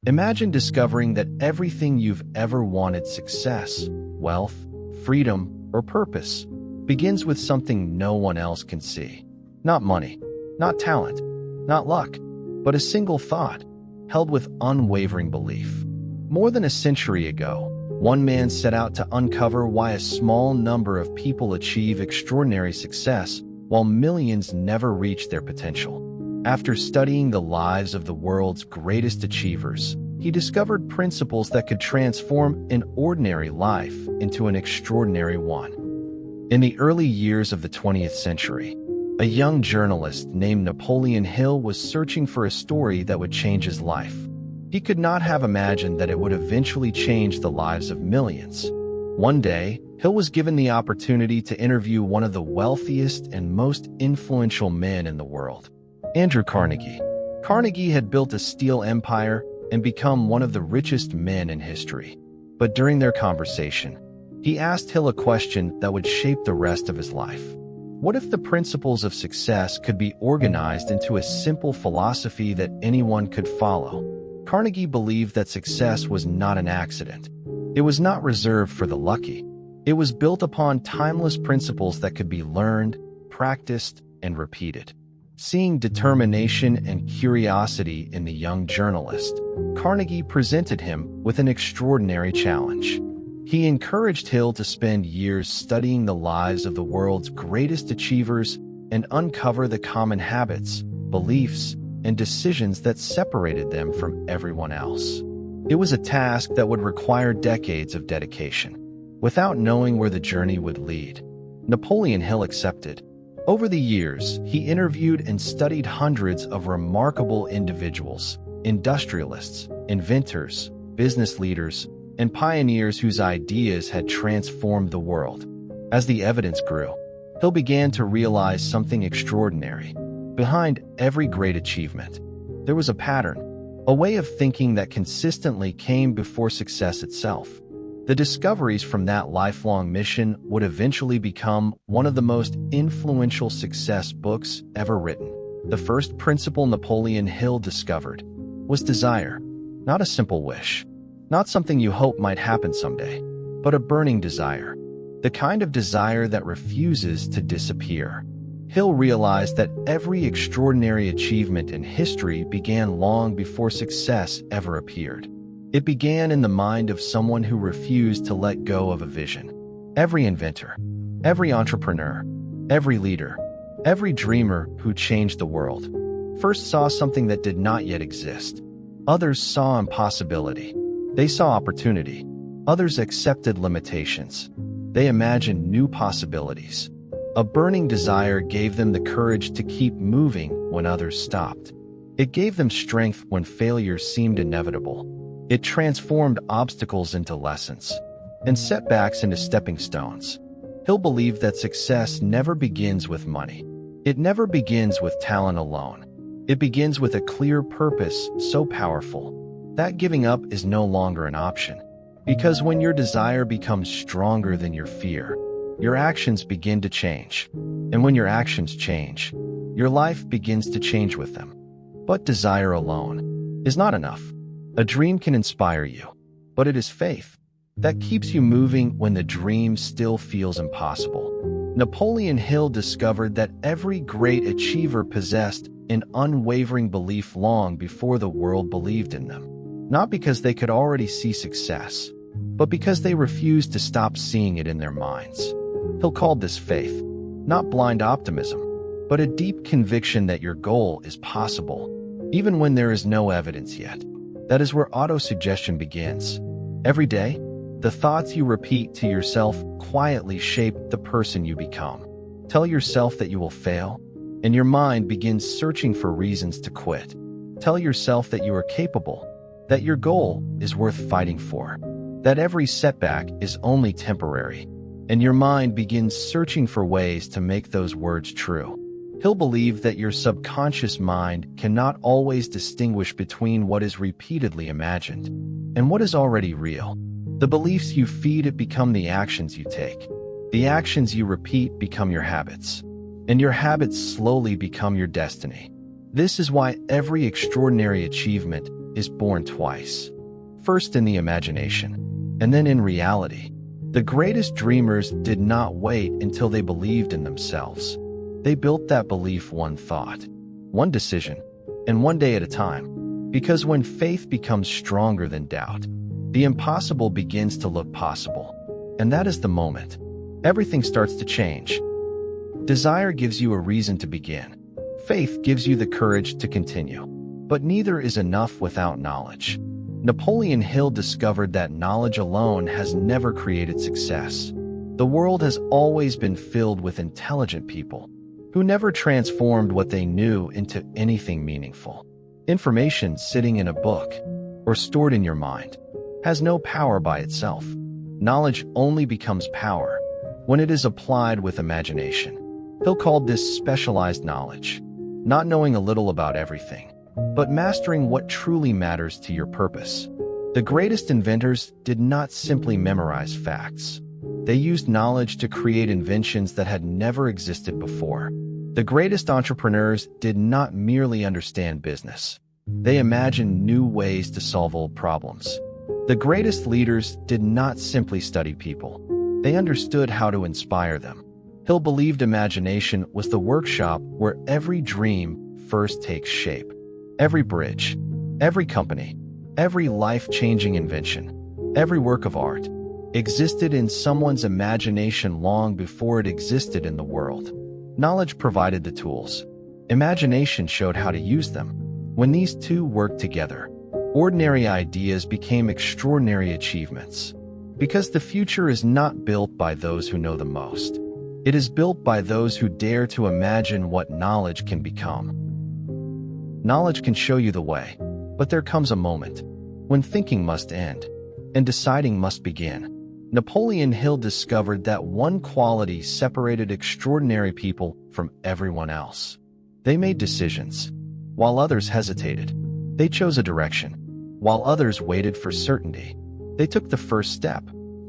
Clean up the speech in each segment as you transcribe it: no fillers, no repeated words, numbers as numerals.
Imagine discovering that everything you've ever wanted, success, wealth, freedom, or purpose, begins with something no one else can see. Not money, not talent, not luck, but a single thought, held with unwavering belief. More than a century ago, one man set out to uncover why a small number of people achieve extraordinary success while millions never reach their potential. After studying the lives of the world's greatest achievers, he discovered principles that could transform an ordinary life into an extraordinary one. In the early years of the 20th century, a young journalist named Napoleon Hill was searching for a story that would change his life. He could not have imagined that it would eventually change the lives of millions. One day, Hill was given the opportunity to interview one of the wealthiest and most influential men in the world, Andrew Carnegie. Carnegie had built a steel empire and become one of the richest men in history. But during their conversation, he asked Hill a question that would shape the rest of his life. What if the principles of success could be organized into a simple philosophy that anyone could follow? Carnegie believed that success was not an accident. It was not reserved for the lucky. It was built upon timeless principles that could be learned, practiced, and repeated. Seeing determination and curiosity in the young journalist, Carnegie presented him with an extraordinary challenge. He encouraged Hill to spend years studying the lives of the world's greatest achievers and uncover the common habits, beliefs, and decisions that separated them from everyone else. It was a task that would require decades of dedication. Without knowing where the journey would lead, Napoleon Hill accepted. Over the years, he interviewed and studied hundreds of remarkable individuals, industrialists, inventors, business leaders, and pioneers whose ideas had transformed the world. As the evidence grew, Hill began to realize something extraordinary. Behind every great achievement, there was a pattern, a way of thinking that consistently came before success itself. The discoveries from that lifelong mission would eventually become one of the most influential success books ever written. The first principle Napoleon Hill discovered was desire, not a simple wish, not something you hope might happen someday, but a burning desire, the kind of desire that refuses to disappear. Hill realized that every extraordinary achievement in history began long before success ever appeared. It began in the mind of someone who refused to let go of a vision. Every inventor, every entrepreneur, every leader, every dreamer who changed the world first saw something that did not yet exist. Others saw impossibility. They saw opportunity. Others accepted limitations. They imagined new possibilities. A burning desire gave them the courage to keep moving when others stopped. It gave them strength when failure seemed inevitable. It transformed obstacles into lessons and setbacks into stepping stones. Hill believed that success never begins with money. It never begins with talent alone. It begins with a clear purpose so powerful that giving up is no longer an option. Because when your desire becomes stronger than your fear, your actions begin to change. And when your actions change, your life begins to change with them. But desire alone is not enough. A dream can inspire you, but it is faith that keeps you moving when the dream still feels impossible. Napoleon Hill discovered that every great achiever possessed an unwavering belief long before the world believed in them. Not because they could already see success, but because they refused to stop seeing it in their minds. Hill called this faith, not blind optimism, but a deep conviction that your goal is possible, even when there is no evidence yet. That is where autosuggestion begins. Every day, the thoughts you repeat to yourself quietly shape the person you become. Tell yourself that you will fail, and your mind begins searching for reasons to quit. Tell yourself that you are capable, that your goal is worth fighting for, that every setback is only temporary, and your mind begins searching for ways to make those words true. Hill believed that your subconscious mind cannot always distinguish between what is repeatedly imagined and what is already real. The beliefs you feed it become the actions you take. The actions you repeat become your habits, and your habits slowly become your destiny. This is why every extraordinary achievement is born twice. First in the imagination, and then in reality. The greatest dreamers did not wait until they believed in themselves. They built that belief one thought, one decision, and one day at a time. Because when faith becomes stronger than doubt, the impossible begins to look possible. And that is the moment everything starts to change. Desire gives you a reason to begin. Faith gives you the courage to continue. But neither is enough without knowledge. Napoleon Hill discovered that knowledge alone has never created success. The world has always been filled with intelligent people who never transformed what they knew into anything meaningful. Information sitting in a book or stored in your mind has no power by itself. Knowledge only becomes power when it is applied with imagination. Hill called this specialized knowledge, not knowing a little about everything, but mastering what truly matters to your purpose. The greatest inventors did not simply memorize facts. They used knowledge to create inventions that had never existed before. The greatest entrepreneurs did not merely understand business. They imagined new ways to solve old problems. The greatest leaders did not simply study people. They understood how to inspire them. Hill believed imagination was the workshop where every dream first takes shape. Every bridge, every company, every life-changing invention, every work of art existed in someone's imagination long before it existed in the world. Knowledge provided the tools. Imagination showed how to use them. When these two worked together, ordinary ideas became extraordinary achievements. Because the future is not built by those who know the most. It is built by those who dare to imagine what knowledge can become. Knowledge can show you the way, but there comes a moment when thinking must end and deciding must begin. Napoleon Hill discovered that one quality separated extraordinary people from everyone else. They made decisions, while others hesitated. They chose a direction, while others waited for certainty. They took the first step.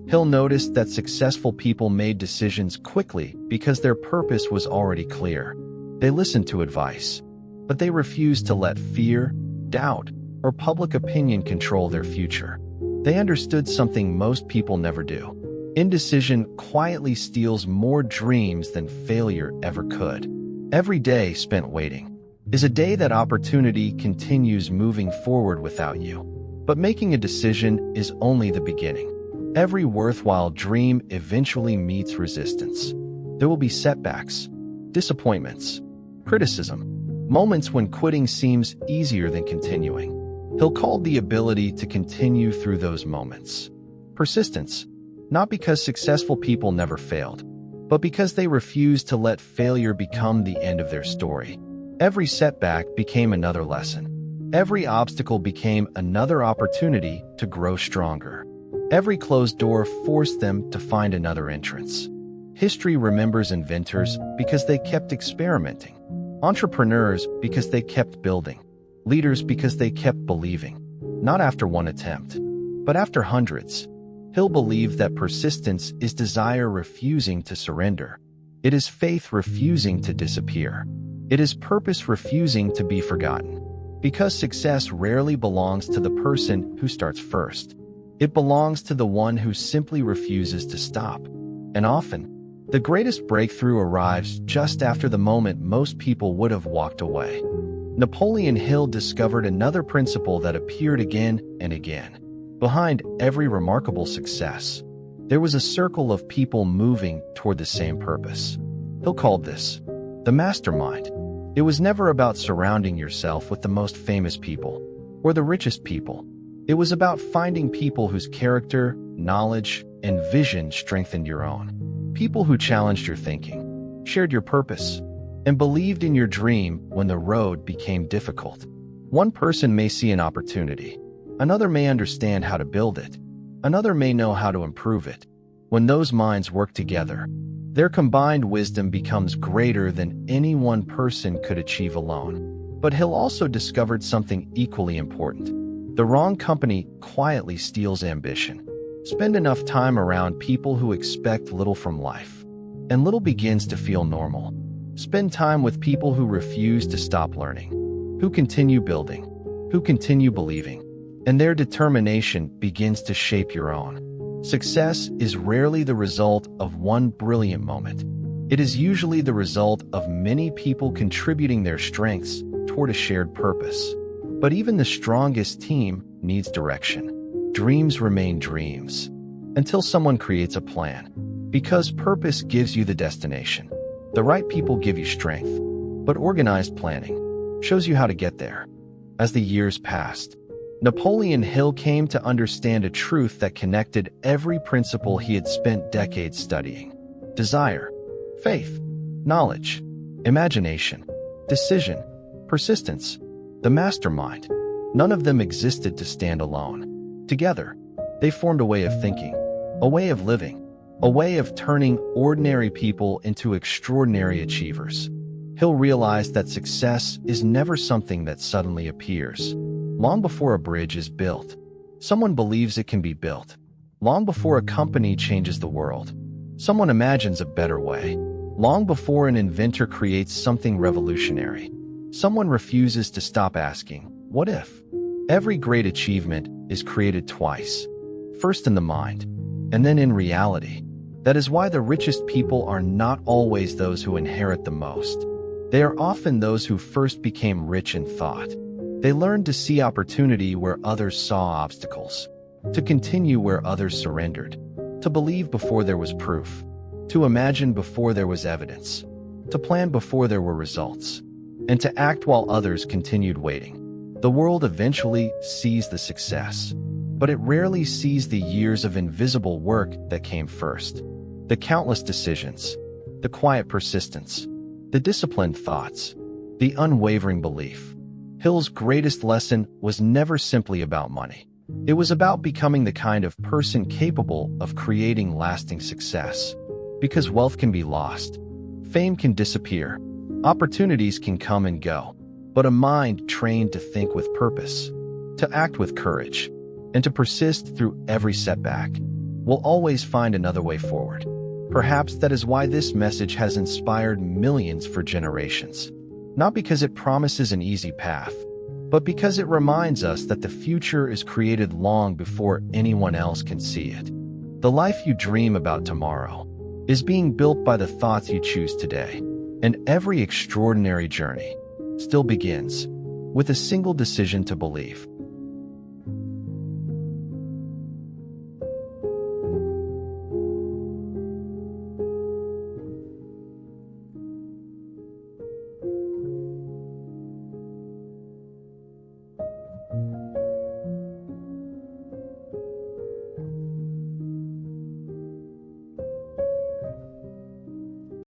Hill noticed that successful people made decisions quickly because their purpose was already clear. They listened to advice, but they refused to let fear, doubt, or public opinion control their future. They understood something most people never do. Indecision quietly steals more dreams than failure ever could. Every day spent waiting is a day that opportunity continues moving forward without you. But making a decision is only the beginning. Every worthwhile dream eventually meets resistance. There will be setbacks, disappointments, criticism, moments when quitting seems easier than continuing. Hill called the ability to continue through those moments persistence, not because successful people never failed, but because they refused to let failure become the end of their story. Every setback became another lesson. Every obstacle became another opportunity to grow stronger. Every closed door forced them to find another entrance. History remembers inventors because they kept experimenting, entrepreneurs because they kept building, leaders because they kept believing, not after one attempt, but after hundreds. Hill believed that persistence is desire refusing to surrender. It is faith refusing to disappear. It is purpose refusing to be forgotten. Because success rarely belongs to the person who starts first. It belongs to the one who simply refuses to stop. And often, the greatest breakthrough arrives just after the moment most people would have walked away. Napoleon Hill discovered another principle that appeared again and again. Behind every remarkable success, there was a circle of people moving toward the same purpose. Hill called this the mastermind. It was never about surrounding yourself with the most famous people or the richest people. It was about finding people whose character, knowledge, and vision strengthened your own. People who challenged your thinking, shared your purpose, and believed in your dream when the road became difficult. One person may see an opportunity. Another may understand how to build it. Another may know how to improve it. When those minds work together, their combined wisdom becomes greater than any one person could achieve alone. But Hill also discovered something equally important. The wrong company quietly steals ambition. Spend enough time around people who expect little from life, and little begins to feel normal. Spend time with people who refuse to stop learning, who continue building, who continue believing, and their determination begins to shape your own. Success is rarely the result of one brilliant moment. It is usually the result of many people contributing their strengths toward a shared purpose. But even the strongest team needs direction. Dreams remain dreams until someone creates a plan, because purpose gives you the destination. The right people give you strength, but organized planning shows you how to get there. As the years passed, Napoleon Hill came to understand a truth that connected every principle he had spent decades studying. Desire, faith, knowledge, imagination, decision, persistence, the mastermind. None of them existed to stand alone. Together, they formed a way of thinking, a way of living, a way of turning ordinary people into extraordinary achievers. Hill realized that success is never something that suddenly appears. Long before a bridge is built, someone believes it can be built. Long before a company changes the world, someone imagines a better way. Long before an inventor creates something revolutionary, someone refuses to stop asking, what if? Every great achievement is created twice, first in the mind, and then in reality. That is why the richest people are not always those who inherit the most. They are often those who first became rich in thought. They learned to see opportunity where others saw obstacles, to continue where others surrendered, to believe before there was proof, to imagine before there was evidence, to plan before there were results, and to act while others continued waiting. The world eventually sees the success, but it rarely sees the years of invisible work that came first. The countless decisions, the quiet persistence, the disciplined thoughts, the unwavering belief. Hill's greatest lesson was never simply about money. It was about becoming the kind of person capable of creating lasting success. Because wealth can be lost, fame can disappear, opportunities can come and go, but a mind trained to think with purpose, to act with courage, and to persist through every setback will always find another way forward. Perhaps that is why this message has inspired millions for generations. Not because it promises an easy path, but because it reminds us that the future is created long before anyone else can see it. The life you dream about tomorrow is being built by the thoughts you choose today, and every extraordinary journey still begins with a single decision to believe.